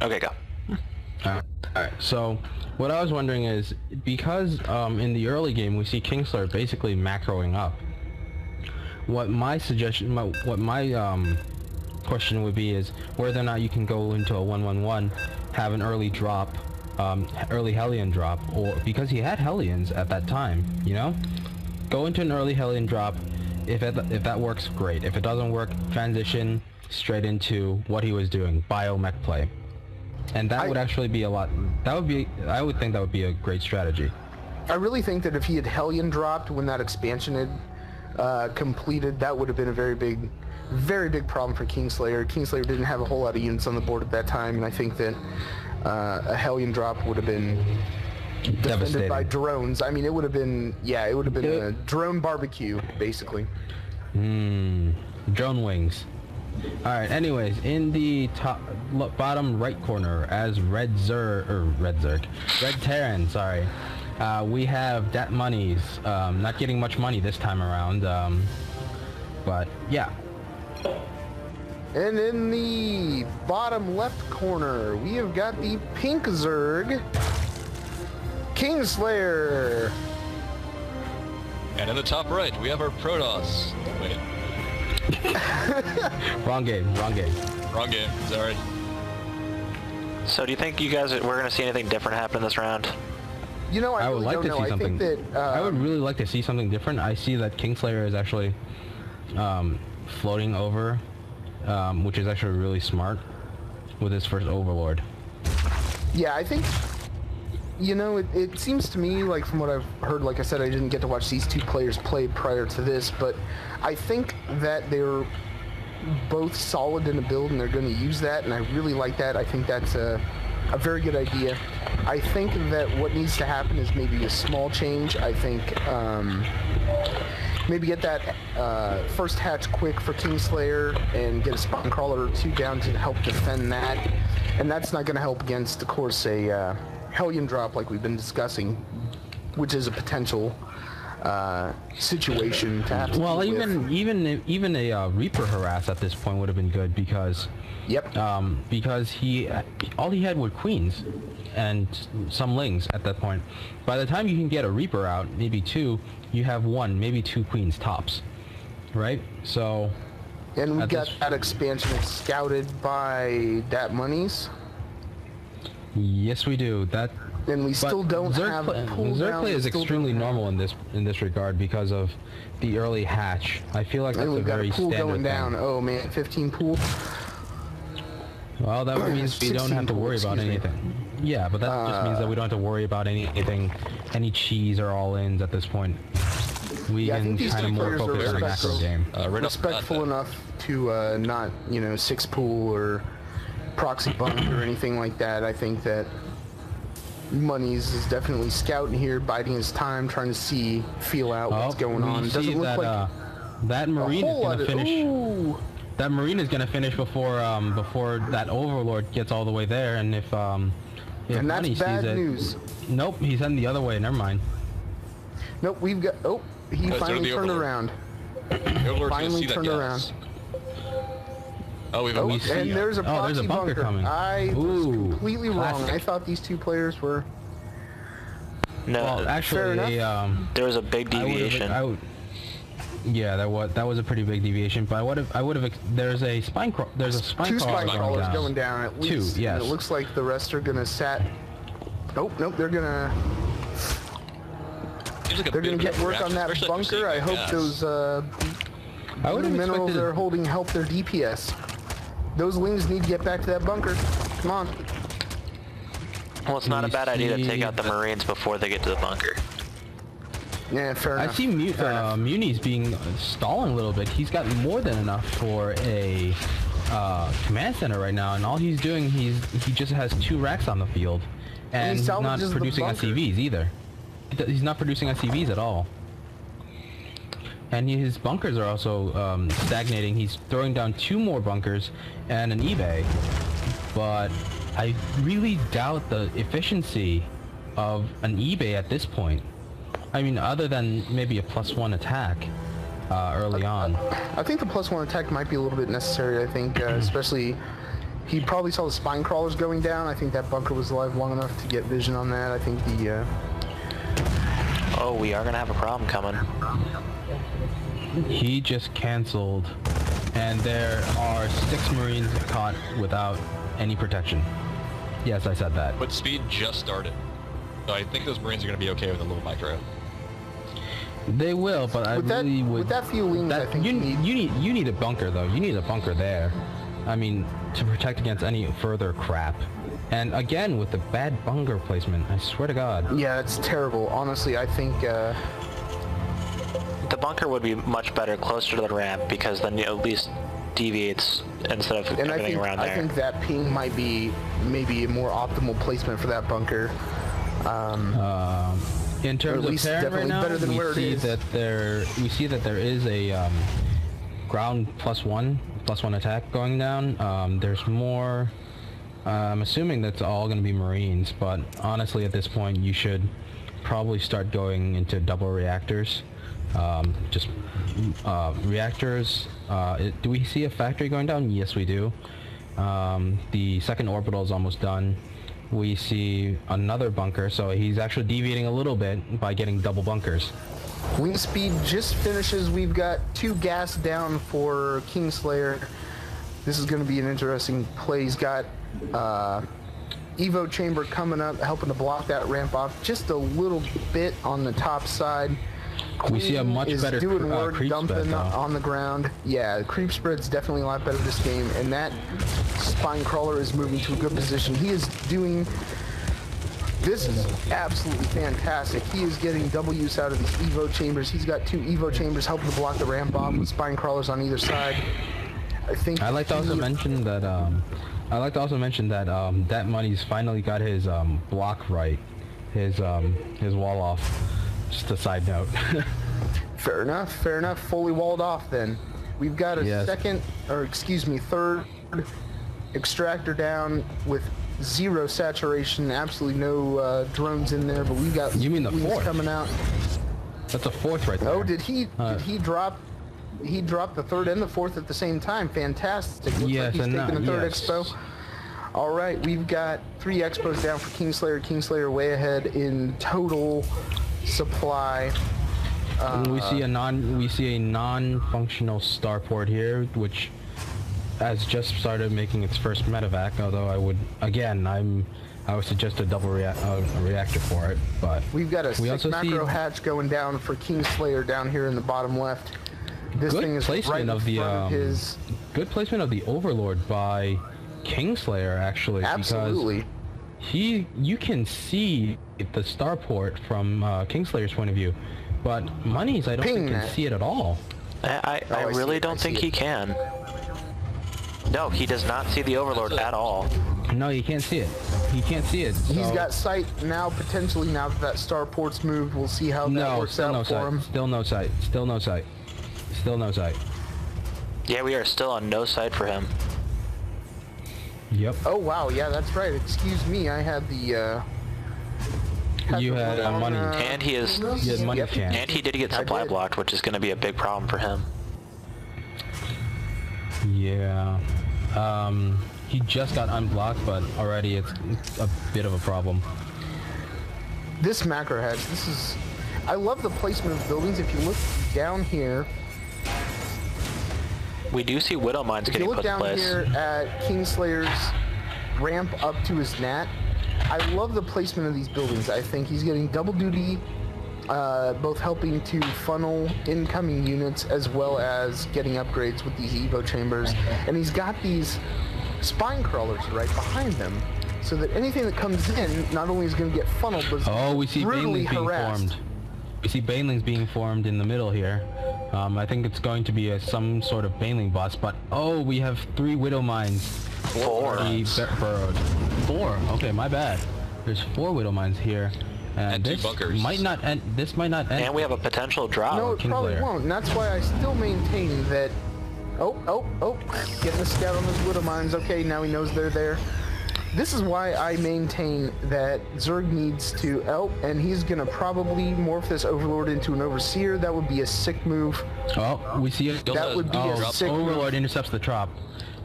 Okay, go. Alright, so what I was wondering is, because in the early game we see KingSlayer basically macroing up, what my suggestion, what my question would be is whether or not you can go into a 1-1-1, have an early drop, early Hellion drop, or because he had Hellions at that time, you know? Go into an early Hellion drop. If that works, great. If it doesn't work, transition straight into what he was doing, biomech play. And that would actually be a lot, I would think that would be a great strategy. I really think that if he had Hellion dropped when that expansion had completed, that would have been a very big problem for KingSlayer. KingSlayer didn't have a whole lot of units on the board at that time, and I think that a Hellion drop would have been defended by drones. I mean, it would have been, it would have been a drone barbecue, basically. Drone wings. Alright, anyways, in the bottom right corner, as Red Terran, sorry, we have DatMunniez, not getting much money this time around, but yeah. And in the bottom left corner, we have got the pink Zerg, KingSlayer. And in the top right, we have our Protoss. Wait. Wrong game. Sorry. So do you think you guys, we're going to see anything different happen this round? You know, I would like to see something. I would really like to see something different. I see that KingSlayer is actually floating over, which is actually really smart with his first Overlord. Yeah, I think, you know, it seems to me, like from what I've heard, like I said, I didn't get to watch these two players play prior to this, but I think that they're both solid in the build and they're going to use that, and I really like that. I think that's a very good idea. I think that what needs to happen is maybe a small change. I think maybe get that first hatch quick for KingSlayer and get a spawn crawler or two down to help defend that, and that's not going to help against, of course, a Hellion drop like we've been discussing, which is a potential situation to have to well, deal with. even a Reaper harass at this point would have been good because because all he had were queens and some lings at that point. By the time you can get a Reaper out, maybe two, you have one, maybe two queens tops, right? So, and we got that expansion scouted by DatMunniez. Yes, we do. And we still don't have Zerg play is extremely normal in this regard because of the early hatch. I feel like that's a very standard thing. Going down. Oh man, 15 pool. Well, that means we don't have to worry about anything. Yeah, but that just means that we don't have to worry about anything, any cheese or all-ins at this point. We can kind of more focus on the macro game. Respectful enough to not, you know, 6 pool or proxy bunk or anything like that. I think that Munniez is definitely scouting here, biding his time, trying to feel out what's going on. It doesn't look like that Marine is going to finish. Ooh. That Marine is going to finish before that Overlord gets all the way there, and if and that's bad news. Nope, he's heading the other way. Never mind. Nope, we've got. Oh, he finally turned around. Finally turned around. Oh, and there's a proxy bunker coming. I was completely wrong. I thought these two players were. No, well, actually, there was a big deviation. Yeah, that was a pretty big deviation. But I would have. There's a spine crawlers going down at least. Two, yes. It looks like the rest are gonna Nope, they're gonna. They're gonna get work on that bunker. I hope those minerals are holding help their DPS. Those lings need to get back to that bunker. Come on. Well, it's not a bad idea to take out the Marines before they get to the bunker. Yeah, fair enough. I see Muni's being stalling a little bit. He's got more than enough for a command center right now, and all he's doing, he just has 2 racks on the field, and he's not producing SCVs either. He's not producing SCVs at all. And his bunkers are also stagnating. He's throwing down 2 more bunkers and an eBay, but I really doubt the efficiency of an eBay at this point. I mean, other than maybe a +1 attack early on. I think the +1 attack might be a little bit necessary. I think, especially He probably saw the spine crawlers going down. I think that bunker was alive long enough to get vision on that. I think the... Oh, we are gonna have a problem coming. He just canceled, and there are 6 Marines caught without any protection. Yes, I said that. But speed just started. So I think those Marines are going to be okay with a little micro. They will, but I really would... With that few wings, I think you need a bunker, though. You need a bunker there. I mean, to protect against any further crap. And again, with the bad bunker placement, I swear to God. Yeah, it's terrible. Honestly, I think... The bunker would be much better closer to the ramp because then it at least deviates instead of getting around there. I think that ping might be maybe a more optimal placement for that bunker. In terms of Terran right now, we see that there is a ground +1 attack going down. There's more. I'm assuming that's all going to be Marines, but honestly, at this point, you should probably start going into double reactors. Reactors. Do we see a factory going down? Yes, we do. The second orbital is almost done. We see another bunker, so he's actually deviating a little bit by getting double bunkers. Wing speed just finishes. We've got 2 gas down for KingSlayer. This is going to be an interesting play. He's got Evo chamber coming up, helping to block that ramp off just a little bit on the top side. We see a much better doing work, creep dumping spread, on the ground. Yeah, the creep spread's definitely a lot better this game, and that spine crawler is moving to a good position. He is doing... This is absolutely fantastic. He is getting double use out of these Evo chambers. He's got 2 Evo chambers helping to block the ramp off with spine crawlers on either side. I think... I'd like to also mention that DatMunniez finally got his block right, his wall off. Just a side note. Fair enough, fair enough. Fully walled off then. We've got a third extractor down with 0 saturation, absolutely no drones in there, but we got wings coming out. That's a 4th right there. Oh, did he drop the 3rd and the 4th at the same time? Fantastic. Looks like he's taking a 3rd expo. All right, we've got 3 expos down for KingSlayer. KingSlayer way ahead in total supply. We see a non-functional starport here, which has just started making its first medevac. Although I would suggest a double reactor for it. But we've got a 6 macro hatch going down for KingSlayer down here in the bottom left. This thing is right in front of his. Good placement of the Overlord by KingSlayer, actually. Absolutely. Because you can see the starport from KingSlayer's point of view, but Munniez I don't think can see it at all. I really don't think he can. No, he does not see the Overlord at all. No, you can't see it. He can't see it. So. He's got sight now, potentially, now that starport's moved. We'll see how that works out for him. Still no sight. Still no sight. Still no sight. Yeah, we are still on no sight for him. Yep. Oh, wow. Yeah, that's right. Excuse me. I had the... you had money. And he is... You had money chance. And he did get supply blocked, which is going to be a big problem for him. Yeah. He just got unblocked, but already it's a bit of a problem. This macro hatch, this is... I love the placement of buildings. If you look down here... We do see Widow Mines getting put in place. If you look down here at KingSlayer's ramp up to his NAT, I love the placement of these buildings. I think he's getting double duty, both helping to funnel incoming units as well as getting upgrades with these Evo chambers. And he's got these spine crawlers right behind them, so that anything that comes in not only is going to get funneled, but we see banelings being formed. We see banelings being formed in the middle here. I think it's going to be some sort of baneling boss, but we have 3 Widow Mines. 4. Burrowed. 4. Okay, my bad. There's 4 Widow Mines here, and this 2 bunkers. might not end. This might not end. And we have a potential drop. No, it probably won't, and that's why I still maintain that... Oh, getting a scout on those Widow Mines. Okay, now he knows they're there. This is why I maintain that Zerg needs to... and he's going to probably morph this Overlord into an Overseer. That would be a sick move. We see it. That would be a sick Overlord intercepts the drop.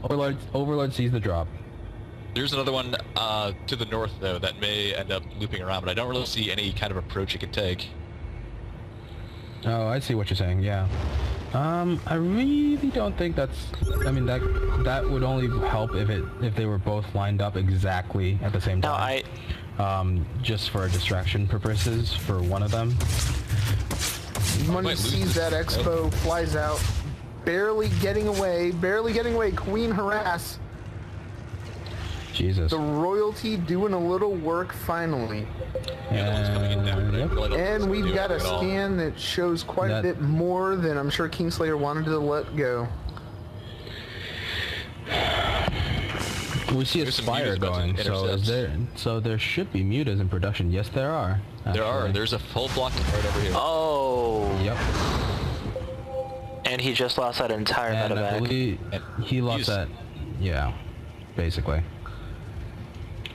Overlord sees the drop. There's another one to the north, though, that may end up looping around, but I don't really see any kind of approach it could take. Oh, I see what you're saying, yeah. I really don't think that's... I mean, that would only help if they were both lined up exactly at the same time. No, just for distraction purposes for one of them. Money sees that Expo, flies out, barely getting away, Queen harass. Jesus. The royalty doing a little work finally. Yep. And we've got a scan that shows quite a bit more than I'm sure KingSlayer wanted to let go. We see a Spire going, so there should be mutas in production. Yes, there are. Actually. There are. There's a full block right over here. Oh. Yep. And he just lost that entire medevac. He lost that. Yeah, basically.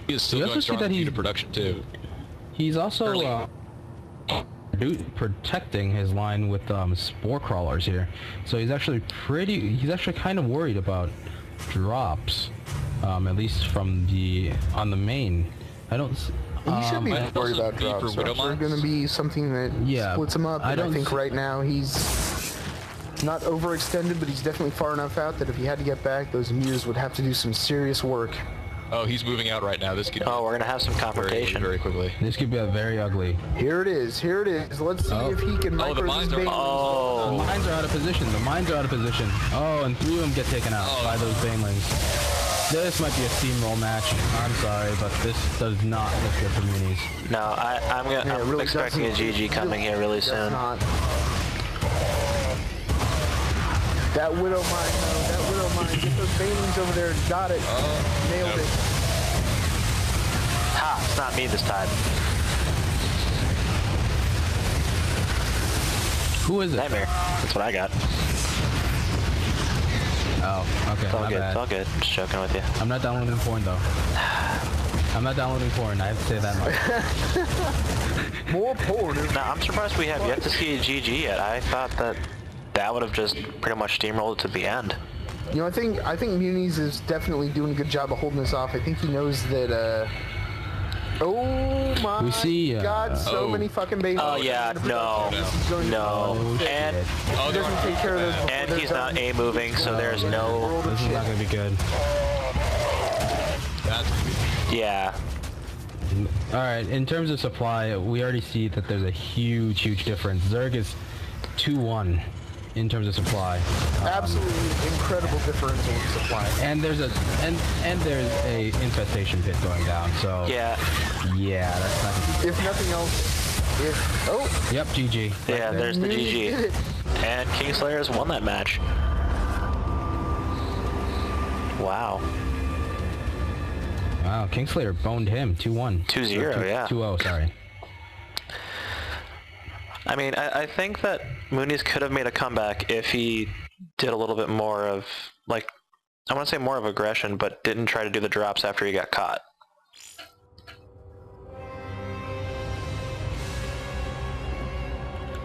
He is still going strong into production too. He's also protecting his line with spore crawlers here, so he's actually kind of worried about drops, at least from on the main. I don't. He should be worried about drops. They're going to be something that splits him up. And I think right now he's not overextended, but he's definitely far enough out that if he had to get back, those mutas would have to do some serious work. Oh, he's moving out right now. This could. Oh, we're gonna have some confrontation very quickly. This could be very ugly. Here it is. Let's see if he can micro these banelings. The mines are out of position. Oh, and 3 of them get taken out by those banelings. This might be a steamroll match. I'm sorry, but this does not look good for Muniz. No, I'm really expecting a GG coming here really soon. That Widow Mine, though. That Widow Mine. Get those banelings over there. Got it. Nailed it. Ha! It's not me this time. Who is it? Nightmare. That's what I got. Oh, okay. It's all good. Bad. It's all good. Just joking with you. I'm not downloading porn, though. I'm not downloading porn. I have to say that much. More porn. Now, I'm surprised we have yet to see a GG yet. I thought that would have just pretty much steamrolled to the end. You know, I think Muniz is definitely doing a good job of holding this off. I think he knows that. Oh my God! So many fucking babies. Oh yeah, no. And he doesn't take care of those. And he's not A moving, so there's no. This is not gonna be good. Yeah. All right. In terms of supply, we already see that there's a huge difference. Zerg is 2-1. In terms of supply, absolutely incredible differential in supply. And there's a infestation pit going down. So yeah, that's not. If nothing else, Yep, GG. Yeah, there's the GG. And KingSlayer has won that match. Wow. Wow, KingSlayer boned him 2-1. 2-0, yeah. 2-0, sorry. I mean, I think that Muniz could have made a comeback if he did a little bit more of, like, I want to say more of aggression, but didn't try to do the drops after he got caught.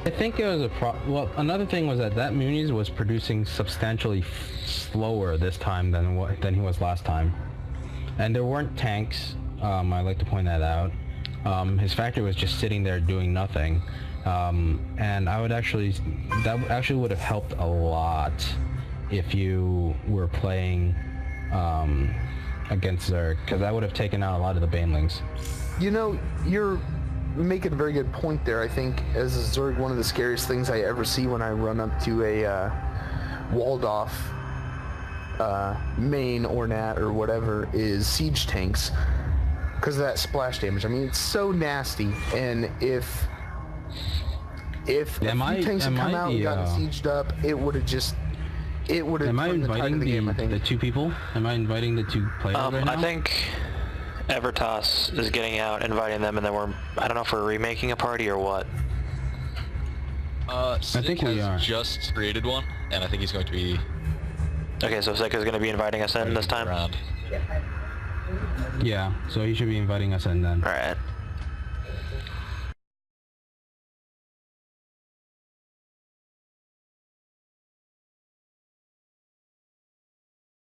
I think it was well, another thing was that Muniz was producing substantially slower this time than he was last time. And there weren't tanks, I'd like to point that out. His factory was just sitting there doing nothing. And that actually would have helped a lot if you were playing against Zerg, because that would have taken out a lot of the banelings. You know, you're making a very good point there. I think as a Zerg, one of the scariest things I ever see when I run up to a walled off main or nat or whatever is siege tanks, because of that splash damage. I mean, it's so nasty, and if a few tanks had come out and gotten sieged up, it would have turned the tide of the game, I think. The two people? Am I inviting the two players right now? I think Evertas is getting out, inviting them, and then I don't know if we're remaking a party or what. I think we are. Just created one, and I think he's going to be... Okay, so Sika's going to be inviting us in this time? Around. Yeah, so he should be inviting us in then. Alright.